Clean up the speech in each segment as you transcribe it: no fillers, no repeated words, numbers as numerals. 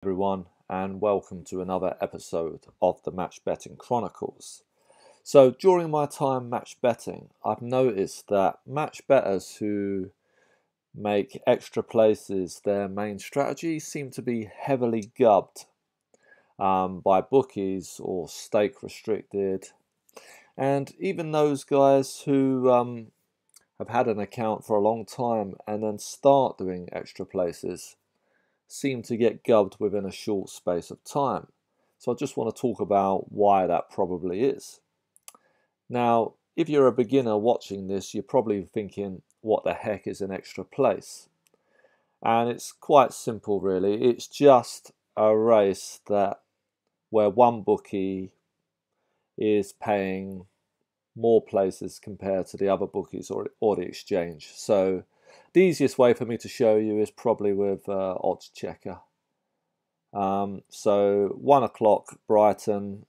Everyone, and welcome to another episode of the Match Betting Chronicles. So, during my time match betting, I've noticed that match bettors who make extra places their main strategy seem to be heavily gubbed by bookies or stake restricted, and even those guys who have had an account for a long time and then start doing extra places seem to get gubbed within a short space of time. So I just want to talk about why that probably is. Now, if you're a beginner watching this, you're probably thinking, what the heck is an extra place? And it's quite simple, really. It's just a race where one bookie is paying more places compared to the other bookies or the exchange. So the easiest way for me to show you is probably with odds checker. So 1 o'clock Brighton,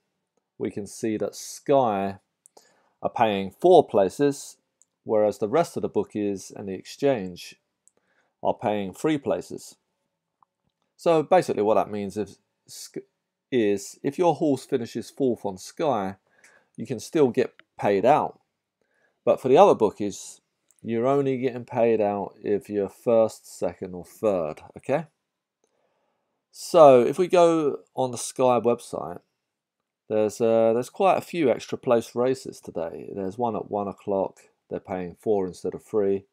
we can see that Sky are paying 4 places, whereas the rest of the bookies and the exchange are paying 3 places. So basically what that means is if your horse finishes 4th on Sky, you can still get paid out. But for the other bookies, you're only getting paid out if you're 1st, 2nd or 3rd, okay? So if we go on the Sky website, there's quite a few extra place races today. There's one at 1 o'clock, they're paying 4 instead of 3,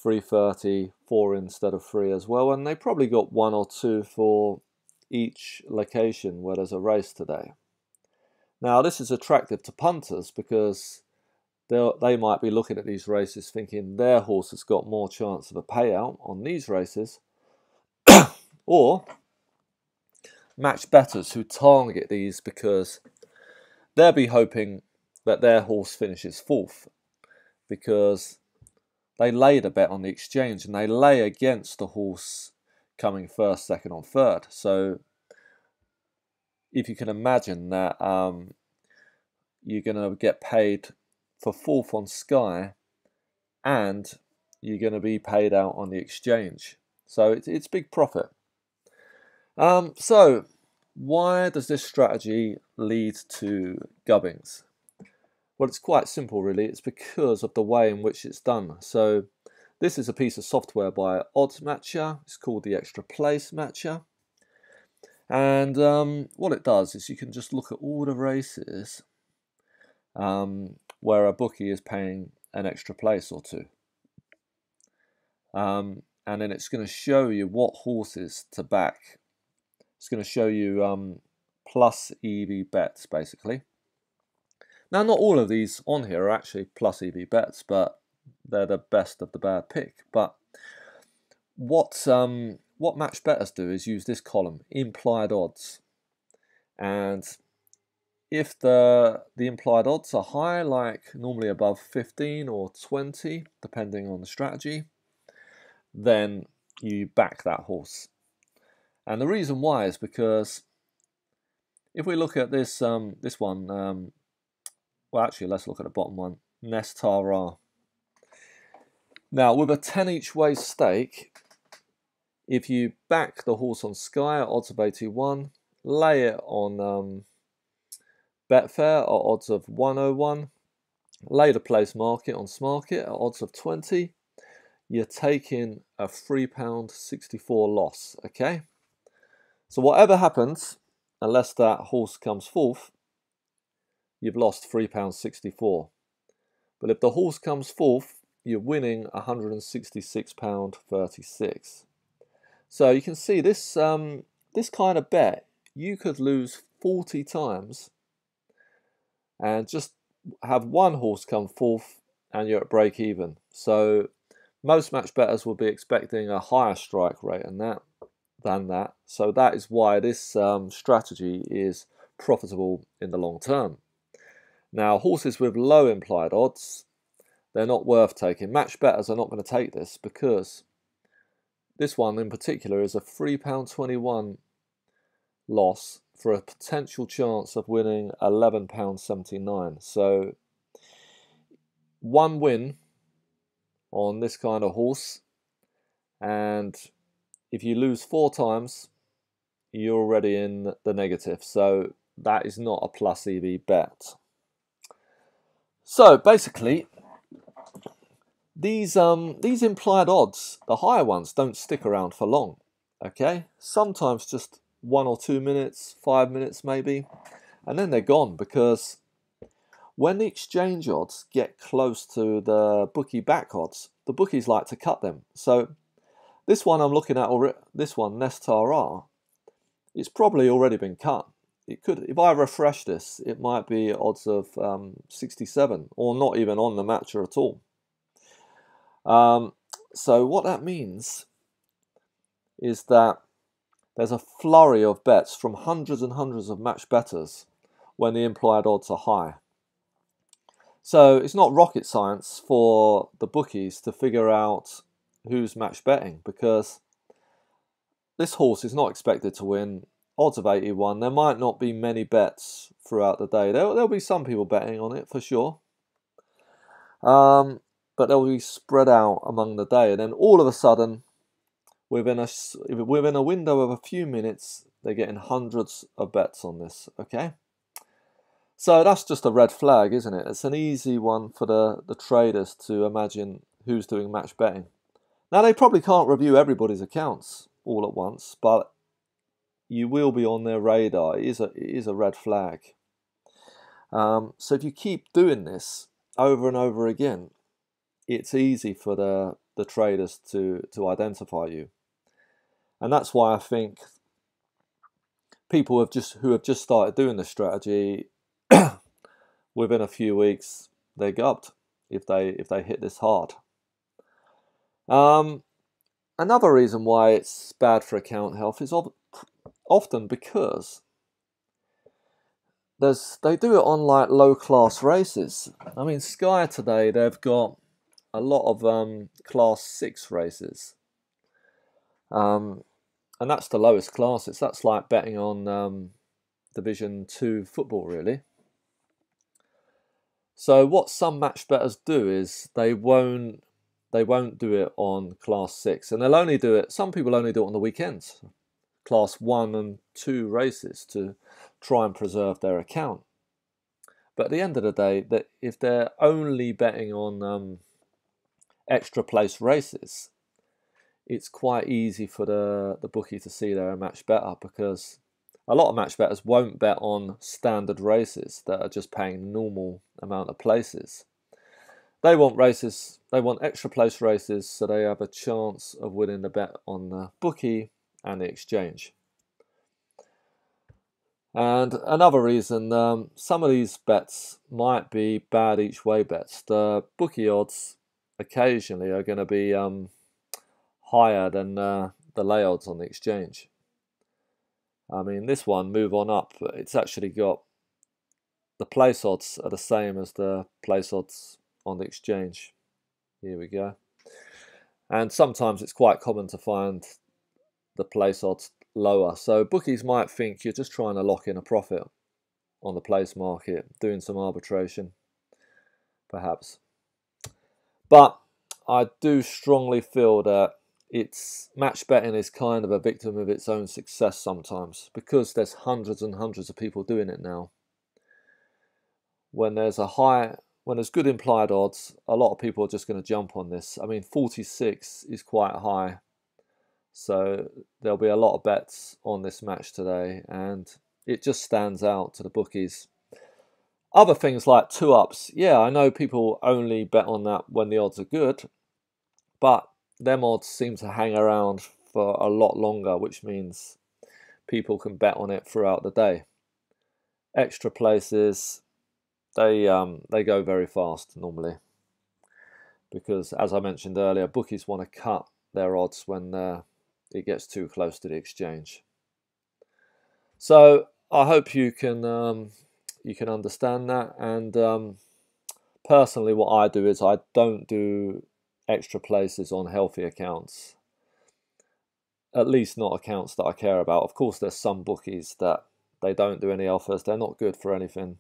3:30, 4 instead of 3 as well, and they probably got 1 or 2 for each location where there's a race today. Now this is attractive to punters because they might be looking at these races thinking their horse has got more chance of a payout on these races, or match bettors who target these because they'll be hoping that their horse finishes 4th because they laid a bet on the exchange and they lay against the horse coming 1st, 2nd or 3rd. So if you can imagine that you're going to get paid for 4th on Sky and you're going to be paid out on the exchange. So it's big profit. So why does this strategy lead to Gubbings? Well, it's quite simple really. It's because of the way in which it's done. So this is a piece of software by Odds Matcher. It's called the Extra Place Matcher. And what it does is you can just look at all the races where a bookie is paying an extra place or 2. And then it's going to show you what horses to back. It's going to show you plus EV bets, basically. Now, not all of these on here are actually plus EV bets, but they're the best of the bad pick. But what match bettors do is use this column, implied odds. And if the implied odds are high, like normally above 15 or 20, depending on the strategy, then you back that horse. And the reason why is because if we look at this this one, well actually let's look at the bottom one, Nestara. Now with a 10 each way stake, if you back the horse on Sky at odds of 81, lay it on Betfair at odds of 101, lay the place market on Smarket at odds of 20, you're taking a £3.64 loss, okay? So whatever happens, unless that horse comes 4th, you've lost £3.64. But if the horse comes 4th, you're winning £166.36. So you can see this this kind of bet, you could lose 40 times and just have one horse come 4th and you're at break even. So most match bettors will be expecting a higher strike rate than that. So that is why this strategy is profitable in the long term. Now, horses with low implied odds, they're not worth taking. Match bettors are not going to take this because this one in particular is a £3.21 loss for a potential chance of winning £11.79. So one win on this kind of horse, and if you lose 4 times, you're already in the negative. So that is not a plus EV bet. So basically, these implied odds, the higher ones, don't stick around for long. Okay, sometimes just 1 or 2 minutes, 5 minutes maybe, and then they're gone, because when the exchange odds get close to the bookie back odds, the bookies like to cut them. So this one I'm looking at, this one, Nestar R, it's probably already been cut. It could, if I refresh this, it might be odds of 67, or not even on the matcher at all. So what that means is that there's a flurry of bets from hundreds and hundreds of match bettors when the implied odds are high. So it's not rocket science for the bookies to figure out who's match betting, because this horse is not expected to win. Odds of 81. There might not be many bets throughout the day. There'll be some people betting on it for sure, but they'll be spread out among the day. And then all of a sudden, within a window of a few minutes, they're getting hundreds of bets on this. Okay, so that's just a red flag, isn't it? It's an easy one for the traders to imagine who's doing match betting. Now, they probably can't review everybody's accounts all at once, but you will be on their radar. It is a red flag. So if you keep doing this over and over again, it's easy for the traders to identify you. And that's why I think people who have just started doing this strategy, within a few weeks, they're gubbed if they hit this hard. Another reason why it's bad for account health is often because they do it on like low class races. I mean, Sky today, they've got a lot of class 6 races, and that's the lowest classes. That's like betting on Division 2 football, really. So what some match bettors do is they won't do it on class 6, and they'll only do it. Some people only do it on the weekends, class 1 and 2 races, to try and preserve their account. But at the end of the day, that if they're only betting on extra place races, it's quite easy for the bookie to see they're a match better, because a lot of match bettors won't bet on standard races that are just paying normal amount of places. They want races, they want extra place races, so they have a chance of winning the bet on the bookie and the exchange. And another reason, some of these bets might be bad each way bets. The bookie odds occasionally are going to be higher than the lay odds on the exchange. I mean, this one, Move On Up, it's actually got the place odds are the same as the place odds on the exchange. Here we go. And sometimes it's quite common to find the place odds lower. So bookies might think you're just trying to lock in a profit on the place market, doing some arbitration, perhaps. But I do strongly feel that match betting is kind of a victim of its own success sometimes, because there's hundreds and hundreds of people doing it now. When there's good implied odds, a lot of people are just going to jump on this. I mean, 46 is quite high. So there'll be a lot of bets on this match today, and it just stands out to the bookies. Other things like 2-ups, yeah, I know people only bet on that when the odds are good, but them odds seem to hang around for a lot longer, which means people can bet on it throughout the day. Extra places, they go very fast normally, because as I mentioned earlier, bookies want to cut their odds when it gets too close to the exchange. So I hope you can understand that. And personally, what I do is I don't do extra places on healthy accounts, at least not accounts that I care about. Of course, there's some bookies that they don't do any offers, they're not good for anything.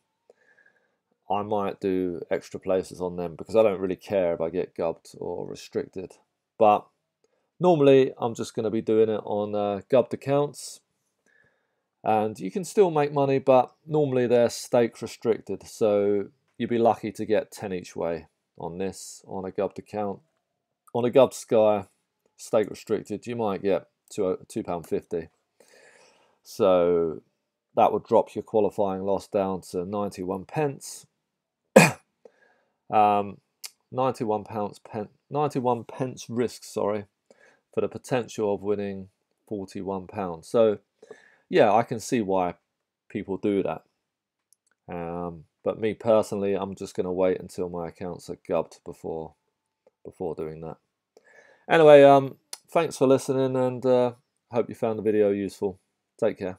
I might do extra places on them because I don't really care if I get gubbed or restricted. But normally I'm just going to be doing it on gubbed accounts, And you can still make money, but normally they're stake restricted, so you'd be lucky to get 10 each way on this, on a gubbed account. On a gubbed Sky, stake restricted, you might get £2.50. So that would drop your qualifying loss down to 91 pence. 91 pence risk, sorry, for the potential of winning £41. So yeah, I can see why people do that. But me personally, I'm just going to wait until my accounts are gubbed before doing that. Anyway, thanks for listening, and hope you found the video useful. Take care.